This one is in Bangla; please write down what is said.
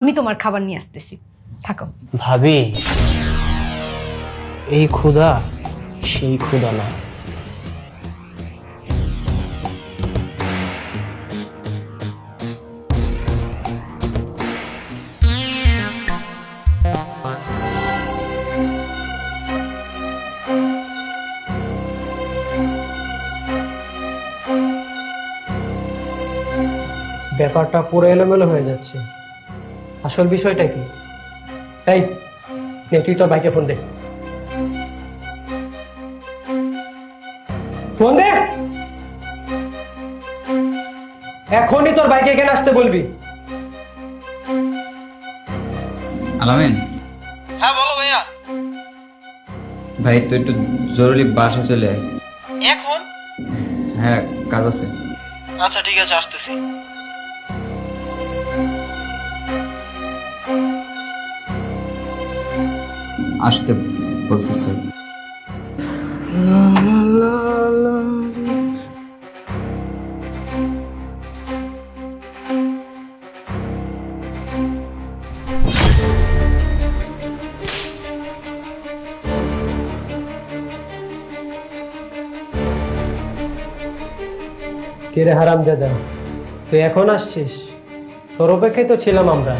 আমি তোমার খাবার নিয়ে আসতেছি, থাকো। ভাবি, এই ক্ষুধা সেই ক্ষুধা না। ব্যাপারটা পুরো এলোমেলো হয়ে যাচ্ছে। আসল বিষয়টা কি? এই নে, তুই তোর ভাইকে ফোন দে। ফোন দে, এখনই তোর ভাইকে এখানে আসতে বলবি। আলামিন, হ্যাঁ বলো ভাইয়া। ভাই তুই একটু জরুরি বাসা চলে আয়। এখন? হ্যাঁ, কাজ আছে। আচ্ছা ঠিক আছে, আসতেছি। আসতে বলছে স্যার। কে রে হারামজাদা, তুই এখন আসছিস? তোর অপেক্ষায় তো ছিলাম আমরা।